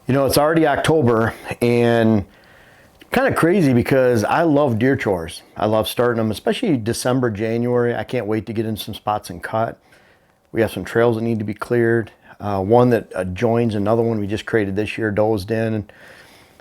You know, it's already October, and kind of crazy because I love deer chores. I love starting them, especially December, January. I can't wait to get in some spots and cut. We have some trails that need to be cleared. One that joins another one we just created this year, dozed in,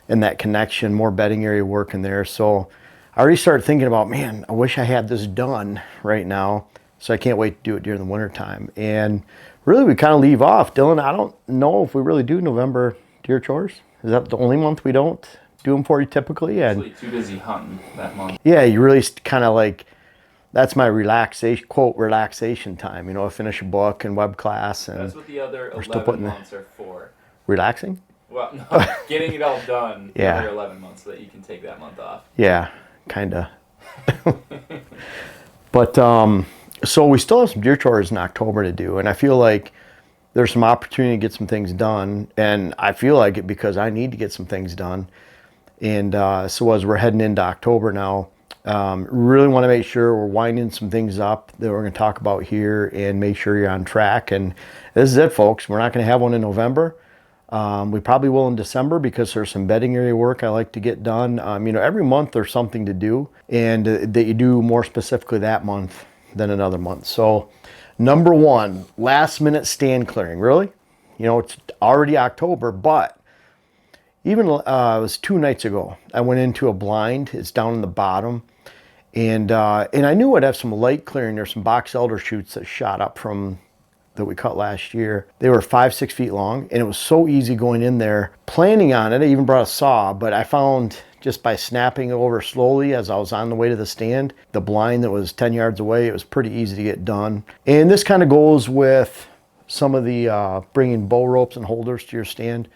and that connection, more bedding area work in there. So I already started thinking about, man, I wish I had this done right now. So I can't wait to do it during the winter time. And really, we kind of leave off. Dylan, I don't know if we really do November deer chores. Is that the only month we don't do them for you typically? And really too busy hunting that month. yeah, you really kind of like, that's my relaxation, quote, relaxation time. You know, I finish a book and web class. And that's what the other 11 months are for. Relaxing? Well, no, getting it all done the Yeah. other 11 months so that you can take that month off. Yeah, kind of. But so we still have some deer chores in October to do, and I feel like there's some opportunity to get some things done, and I feel like it because I need to get some things done. And so as we're heading into October now, really want to make sure we're winding some things up that we're going to talk about here and make sure you're on track. And this is it, folks. We're not going to have one in November. We probably will in December because there's some bedding area work I like to get done. You know, every month there's something to do, and that you do more specifically that month than another month. So number one, last minute stand clearing. Really? You know, it's already October, but even it was 2 nights ago, I went into a blind. It's down in the bottom. And I knew I'd have some light clearing. There's some box elder shoots that shot up from that we cut last year. They were 5-6 feet long, and it was so easy going in there. Planning on it, I even brought a saw, but I found just by snapping it over slowly as I was on the way to the stand, the blind that was 10 yards away, it was pretty easy to get done. And this kind of goes with some of the bringing bow ropes and holders to your stand.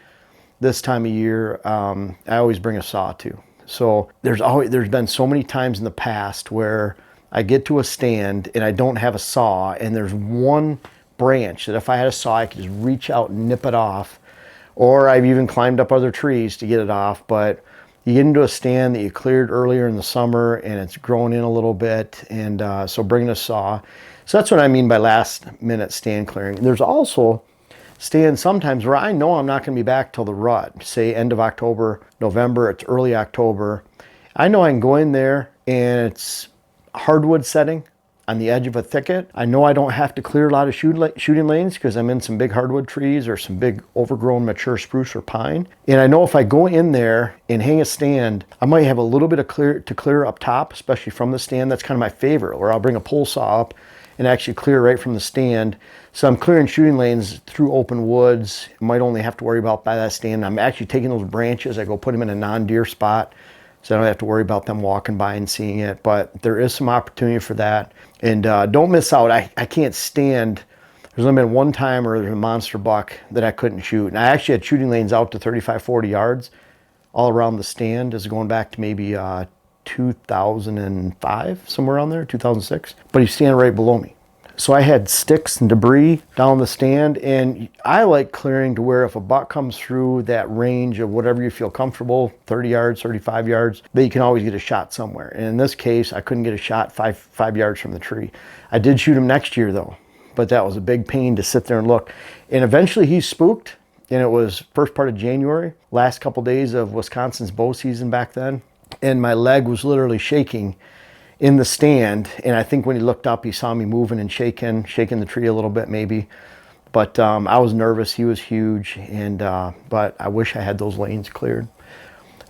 This time of year, I always bring a saw too. So there's been so many times in the past where I get to a stand and I don't have a saw, and there's one branch that if I had a saw I could just reach out and nip it off, or I've even climbed up other trees to get it off. But you get into a stand that you cleared earlier in the summer and it's grown in a little bit, and so bringing a saw. So that's what I mean by last minute stand clearing. There's also stands sometimes where I know I'm not going to be back till the rut, say end of October, November, it's early October. I know I can go in there and it's hardwood setting on the edge of a thicket. I know I don't have to clear a lot of shooting lanes because I'm in some big hardwood trees or some big overgrown mature spruce or pine. And I know if I go in there and hang a stand, I might have a little bit of clear up top, especially from the stand. That's kind of my favorite, where I'll bring a pole saw up and actually clear right from the stand. So I'm clearing shooting lanes through open woods. I might only have to worry about by that stand. I'm actually taking those branches, I go put them in a non-deer spot, so I don't have to worry about them walking by and seeing it. But there is some opportunity for that. And don't miss out. I can't stand, there's only been one time where there's a monster buck that I couldn't shoot. And I actually had shooting lanes out to 35, 40 yards all around the stand. This is going back to maybe 2005, somewhere around there, 2006. But he's standing right below me. So I had sticks and debris down the stand, and I like clearing to where if a buck comes through that range of whatever you feel comfortable, 30 yards, 35 yards, that you can always get a shot somewhere. And in this case, I couldn't get a shot five yards from the tree. I did shoot him next year though, but that was a big pain to sit there and look. And eventually he's spooked, and it was first part of January, last couple days of Wisconsin's bow season back then. And my leg was literally shaking in the stand, and I think when he looked up, he saw me moving and shaking the tree a little bit maybe. But I was nervous. He was huge, and but I wish I had those lanes cleared.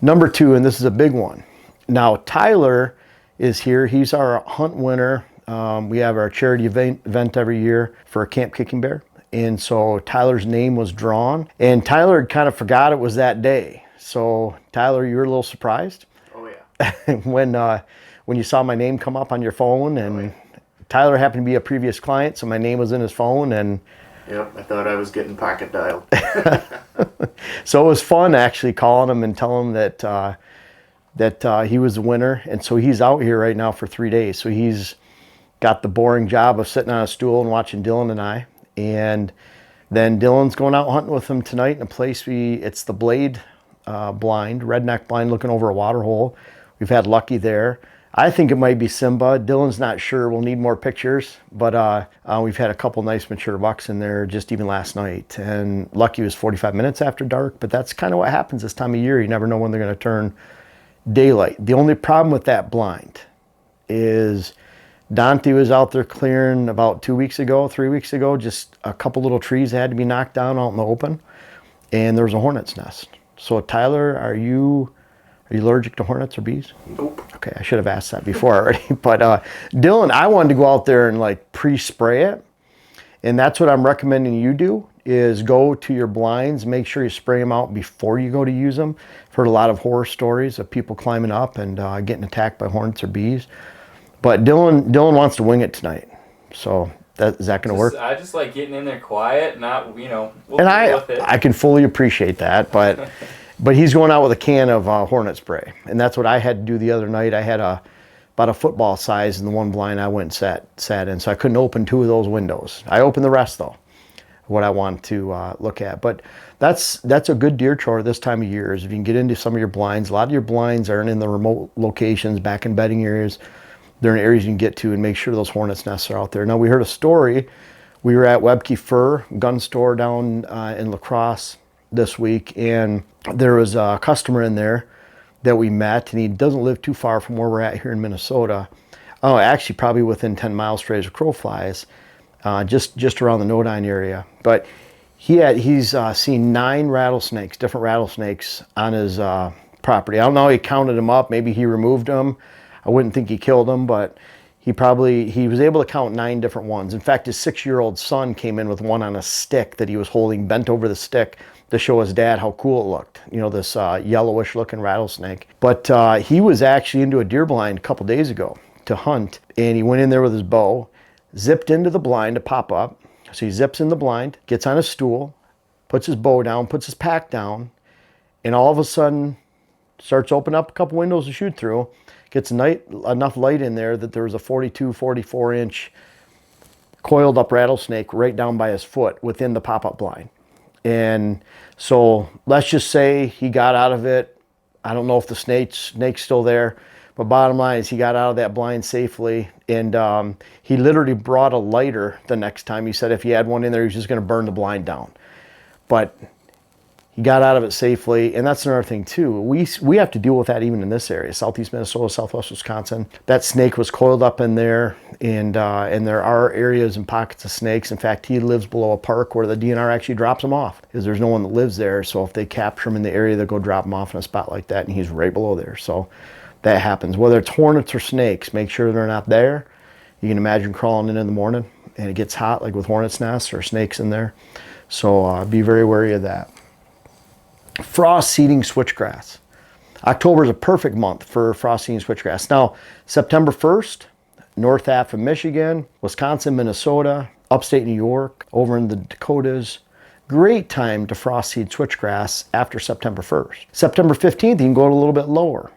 Number 2, and this is a big one. Now Tyler is here. He's our hunt winner. We have our charity event every year for Camp Kicking Bear, and so Tyler's name was drawn, and Tyler kind of forgot it was that day. So Tyler, you were a little surprised? Oh yeah. when you saw my name come up on your phone, and Tyler happened to be a previous client, so my name was in his phone, and yep, I thought I was getting pocket dialed. so it was fun actually calling him and telling him that he was the winner. And so he's out here right now for 3 days. So he's got the boring job of sitting on a stool and watching Dylan and I, and then Dylan's going out hunting with him tonight in a place it's the Blade blind, redneck blind looking over a water hole. We've had Lucky there. I think it might be Simba. Dylan's not sure. We'll need more pictures, but we've had a couple nice mature bucks in there just even last night. And lucky it was 45 minutes after dark, but that's kind of what happens this time of year. You never know when they're going to turn daylight. The only problem with that blind is Dante was out there clearing about 3 weeks ago, just a couple little trees that had to be knocked down out in the open, and there was a hornet's nest. So Tyler, are you allergic to hornets or bees? Nope. Okay, I should have asked that before already. But Dylan, I wanted to go out there and like pre-spray it. And that's what I'm recommending you do, is go to your blinds, make sure you spray them out before you go to use them. I've heard a lot of horror stories of people climbing up and getting attacked by hornets or bees. But Dylan wants to wing it tonight. So is that going to work? I just like getting in there quiet, not, we'll And deal with it. I can fully appreciate that, but he's going out with a can of hornet spray, and that's what I had to do the other night. I had about a football size in the one blind I went and sat in, so I couldn't open 2 of those windows. I opened the rest though, what I want to look at. But that's a good deer chore this time of year, is if you can get into some of your blinds. A lot of your blinds aren't in the remote locations, back in bedding areas. They're in areas you can get to, and make sure those hornets nests are out there. Now, we heard a story. We were at Webke Fur gun store down in La Crosse this week, and there was a customer in there that we met, and he doesn't live too far from where we're at here in Minnesota. Oh, actually probably within 10 miles straight as a crow flies, just around the Nodine area. But he's seen 9 rattlesnakes, different rattlesnakes on his property. I don't know, he counted them up, maybe he removed them. I wouldn't think he killed them, but he was able to count 9 different ones. In fact, his 6-year-old son came in with one on a stick that he was holding bent over the stick to show his dad how cool it looked. You know, this yellowish looking rattlesnake. But he was actually into a deer blind a couple days ago to hunt, and he went in there with his bow, zipped into the blind to pop up. So he zips in the blind, gets on a stool, puts his bow down, puts his pack down, and all of a sudden starts opening up a couple windows to shoot through. Gets enough light in there that there was a 42, 44 inch coiled up rattlesnake right down by his foot within the pop-up blind. And so let's just say he got out of it. I don't know if the snake's still there, but bottom line is he got out of that blind safely. And he literally brought a lighter the next time. He said if he had one in there, he was just going to burn the blind down. But he got out of it safely, and that's another thing too. We have to deal with that even in this area, southeast Minnesota, southwest Wisconsin. That snake was coiled up in there, and there are areas and pockets of snakes. In fact, he lives below a park where the DNR actually drops him off, because there's no one that lives there. So if they capture him in the area, they'll go drop him off in a spot like that, and he's right below there. So that happens. Whether it's hornets or snakes, make sure they're not there. You can imagine crawling in the morning, and it gets hot, like with hornets' nests or snakes in there. So be very wary of that. Frost seeding switchgrass. October is a perfect month for frost seeding switchgrass. Now, September 1st, north half of Michigan, Wisconsin, Minnesota, upstate New York, over in the Dakotas. Great time to frost seed switchgrass after September 1st. September 15th, you can go a little bit lower,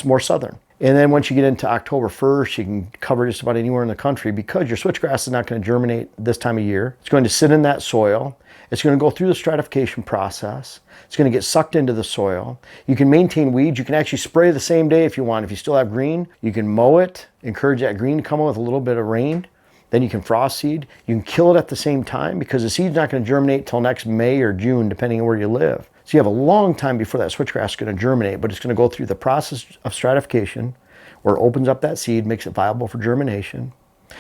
more southern. And then once you get into October 1st, you can cover just about anywhere in the country, because your switchgrass is not going to germinate this time of year. It's going to sit in that soil. It's going to go through the stratification process. It's going to get sucked into the soil. You can maintain weeds. You can actually spray the same day if you want. If you still have green, you can mow it, encourage that green to come in with a little bit of rain. Then you can frost seed. You can kill it at the same time, because the seed's not going to germinate till next May or June, depending on where you live. So you have a long time before that switchgrass is going to germinate, but it's going to go through the process of stratification, where it opens up that seed, makes it viable for germination.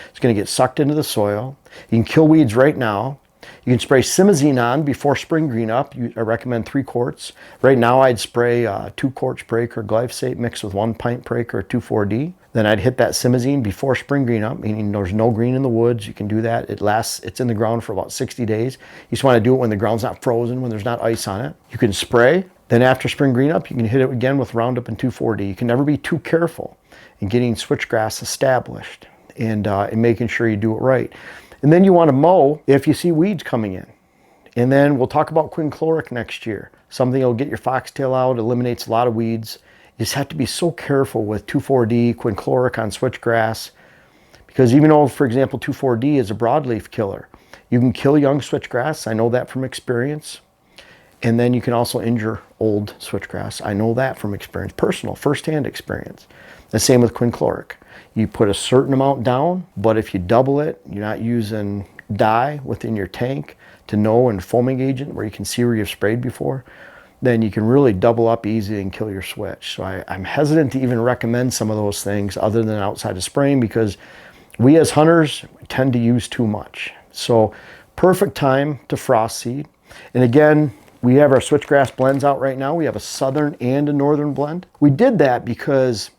It's going to get sucked into the soil. You can kill weeds right now. You can spray simazine on before spring green up. I recommend 3 quarts. Right now I'd spray 2 quarts per acre glyphosate mixed with 1 pint per acre 2,4-D. Then I'd hit that simazine before spring green up, meaning there's no green in the woods. You can do that. It's in the ground for about 60 days. You just want to do it when the ground's not frozen, when there's not ice on it. You can spray. Then after spring green up, you can hit it again with Roundup and 2,4-D. You can never be too careful in getting switchgrass established and making sure you do it right. And then you want to mow if you see weeds coming in. And then we'll talk about quinchloric next year. Something that'll get your foxtail out, eliminates a lot of weeds. You just have to be so careful with 2,4-D, quinchloric on switchgrass, because even though, for example, 2,4-D is a broadleaf killer, you can kill young switchgrass. I know that from experience. And then you can also injure old switchgrass. I know that from experience, personal, firsthand experience. The same with quinchloric. You put a certain amount down, but if you double it, you're not using dye within your tank to know, and foaming agent where you can see where you've sprayed before, then you can really double up easy and kill your switch. So I'm hesitant to even recommend some of those things other than outside of spraying, because we as hunters tend to use too much. So perfect time to frost seed. And again, we have our switchgrass blends out right now. We have a southern and a northern blend. We did that because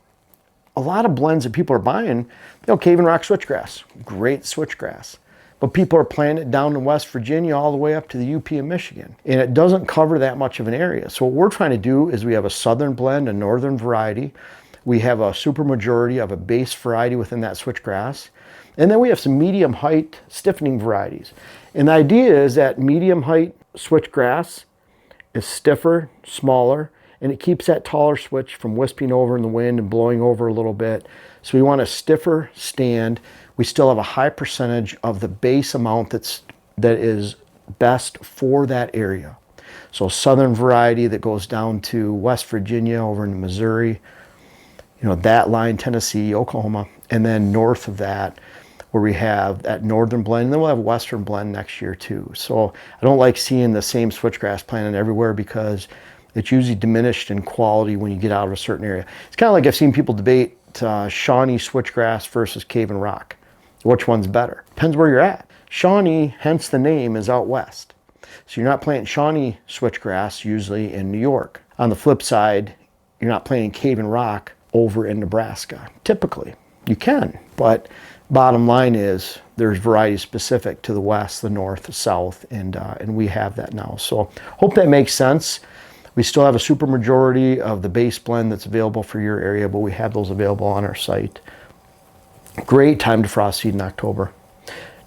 a lot of blends that people are buying, Cave and Rock switchgrass, great switchgrass. But people are planting it down in West Virginia all the way up to the UP in Michigan. And it doesn't cover that much of an area. So what we're trying to do is we have a southern blend, a northern variety. We have a super majority of a base variety within that switchgrass. And then we have some medium height stiffening varieties. And the idea is that medium height switchgrass is stiffer, smaller, and it keeps that taller switch from wisping over in the wind and blowing over a little bit. So we want a stiffer stand. We still have a high percentage of the base amount that is best for that area. So southern variety that goes down to West Virginia, over in Missouri, that line, Tennessee, Oklahoma, and then north of that, where we have that northern blend, and then we'll have a western blend next year too. So I don't like seeing the same switchgrass planted everywhere, because it's usually diminished in quality when you get out of a certain area. It's kind of like I've seen people debate Shawnee switchgrass versus Cave and Rock. Which one's better? Depends where you're at. Shawnee, hence the name, is out west. So you're not planting Shawnee switchgrass usually in New York. On the flip side, you're not planting Cave and Rock over in Nebraska. Typically, you can, but bottom line is there's varieties specific to the west, the north, the south, and we have that now. So hope that makes sense. We still have a super majority of the base blend that's available for your area, but we have those available on our site. Great time to frost seed in October.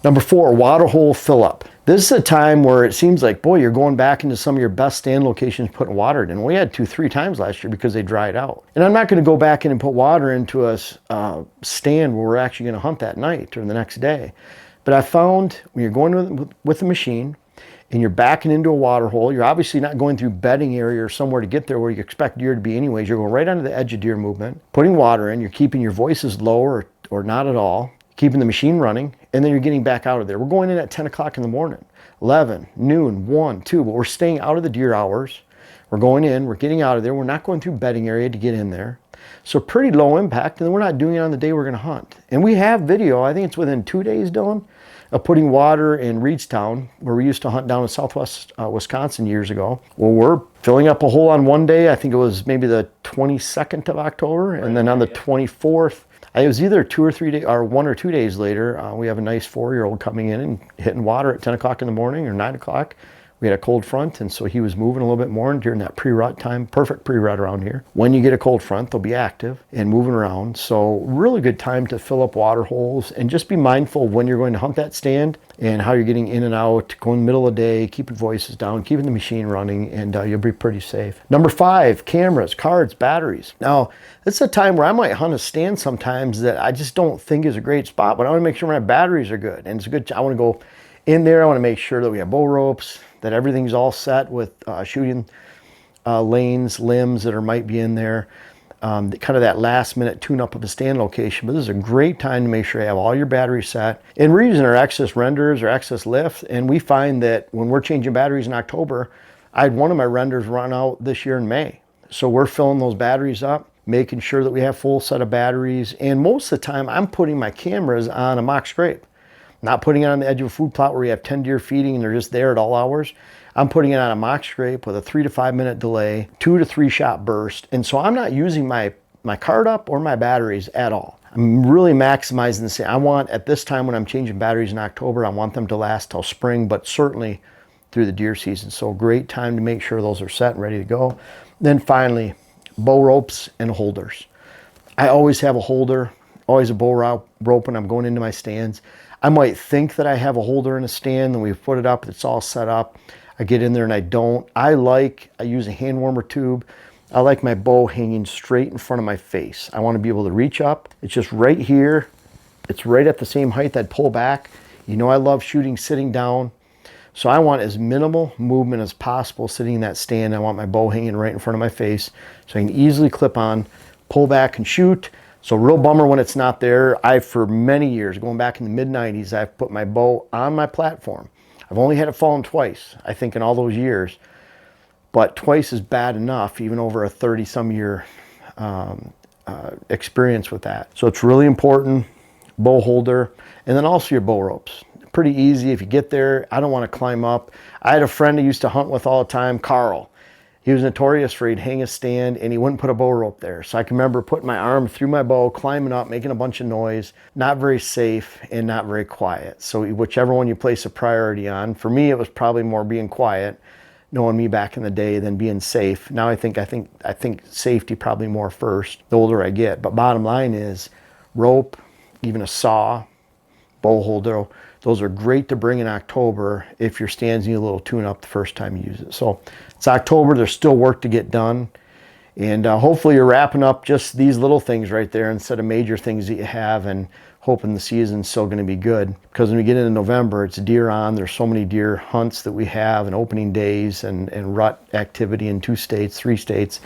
Number 4, water hole fill up. This is a time where it seems like, boy, you're going back into some of your best stand locations putting water in. We had 2-3 times last year because they dried out. And I'm not going to go back in and put water into a stand where we're actually going to hunt that night or the next day. But I found when you're going with the machine and you're backing into a water hole, you're obviously not going through bedding area or somewhere to get there where you expect deer to be anyways. You're going right onto the edge of deer movement, putting water in. You're keeping your voices low or not at all, keeping the machine running, and then you're getting back out of there. We're going in at 10 o'clock in the morning, 11, noon, 1, 2, but we're staying out of the deer hours. We're going in, we're getting out of there. We're not going through bedding area to get in there. So pretty low impact, and then we're not doing it on the day we're going to hunt. And we have video, I think it's within 2 days, Dylan, of putting water in Reedstown, where we used to hunt down in southwest Wisconsin years ago. Well, we're filling up a hole on one day. I think it was maybe the 22nd of October, and then on the 24th, it was either 2 or 3 days, or 1 or 2 days later, we have a nice 4-year-old coming in and hitting water at 10 o'clock in the morning or 9 o'clock. We had a cold front, and so he was moving a little bit more during that pre-rut time. Perfect pre-rut around here. When you get a cold front, they'll be active and moving around. So really good time to fill up water holes, and just be mindful when you're going to hunt that stand and how you're getting in and out, going in the middle of the day, keeping voices down, keeping the machine running, and you'll be pretty safe. Number 5, cameras, cards, batteries. Now, it's a time where I might hunt a stand sometimes that I just don't think is a great spot, but I want to make sure my batteries are good. And it's a good, I want to go in there. I want to make sure that we have bow ropes, that everything's all set with shooting lanes, limbs that might be in there. Kind of that last minute tune-up of a stand location. But this is a great time to make sure you have all your batteries set. And we're using our excess renders or excess lift, and we find that when we're changing batteries in October, I had one of my renders run out this year in May. So we're filling those batteries up, making sure that we have full set of batteries. And most of the time, I'm putting my cameras on a mock scrape. Not putting it on the edge of a food plot where you have 10 deer feeding and they're just there at all hours. I'm putting it on a mock scrape with a 3 to 5 minute delay, 2 to 3 shot burst. And so I'm not using my card up or my batteries at all. I'm really maximizing this. I want, at this time when I'm changing batteries in October, I want them to last till spring, but certainly through the deer season. So great time to make sure those are set and ready to go. Then finally, bow ropes and holders. I always have a holder, always a bow rope when I'm going into my stands. I might think that I have a holder in a stand, and we've put it up, it's all set up. I get in there and I don't. I use a hand warmer tube. I like my bow hanging straight in front of my face. I want to be able to reach up. It's just right here. It's right at the same height I'd pull back. You know I love shooting sitting down, So I want as minimal movement as possible sitting in that stand. I want my bow hanging right in front of my face so I can easily clip on, pull back and shoot. So real bummer when it's not there. For many years, going back in the mid-90s, I've put my bow on my platform. I've only had it fallen twice, I think, in all those years. But twice is bad enough, even over a 30-some year experience with that. So it's really important, bow holder, and then also your bow ropes. Pretty easy if you get there. I don't want to climb up. I had a friend I used to hunt with all the time, Carl. He was notorious for he'd hang a stand and he wouldn't put a bow rope there. So I can remember putting my arm through my bow, climbing up, making a bunch of noise, not very safe and not very quiet. So whichever one you place a priority on. For me, it was probably more being quiet, knowing me back in the day, than being safe. Now I think safety probably more first the older I get. But bottom line is rope, even a saw, bow holder, those are great to bring in October if your stands need a little tune up the first time you use it. So it's October, there's still work to get done. And hopefully you're wrapping up just these little things right there instead of major things that you have, and hoping the season's still going to be good. Because when we get into November, it's deer on. There's so many deer hunts that we have, and opening days and rut activity in 2 states, 3 states.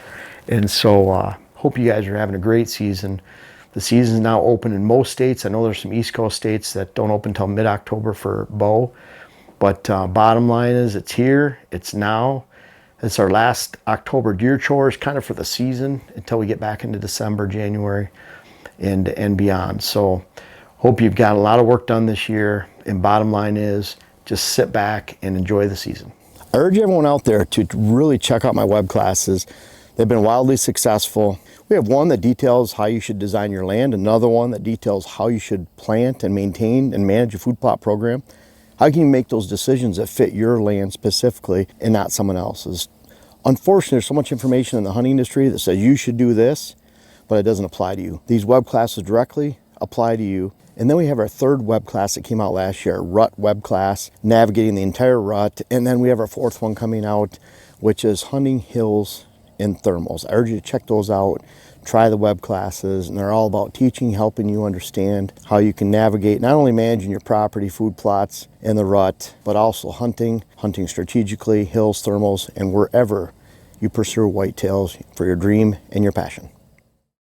And so hope you guys are having a great season. The season's now open in most states. I know there's some East Coast states that don't open until mid-October for bow. But bottom line is it's here, it's now. It's our last October deer chores kind of for the season until we get back into December, January, and beyond. So hope you've got a lot of work done this year. And bottom line is just sit back and enjoy the season. I urge everyone out there to really check out my web classes. They've been wildly successful. We have one that details how you should design your land, another one that details how you should plant and maintain and manage a food plot program. How can you make those decisions that fit your land specifically and not someone else's? Unfortunately, there's so much information in the hunting industry that says you should do this, but it doesn't apply to you. These web classes directly apply to you. And then we have our 3rd web class that came out last year, Rut Web Class, navigating the entire rut. And then we have our 4th one coming out, which is hunting hills and thermals. I urge you to check those out, try the web classes, and they're all about teaching, helping you understand how you can navigate, not only managing your property, food plots, and the rut, but also hunting strategically, hills, thermals, and wherever you pursue whitetails for your dream and your passion.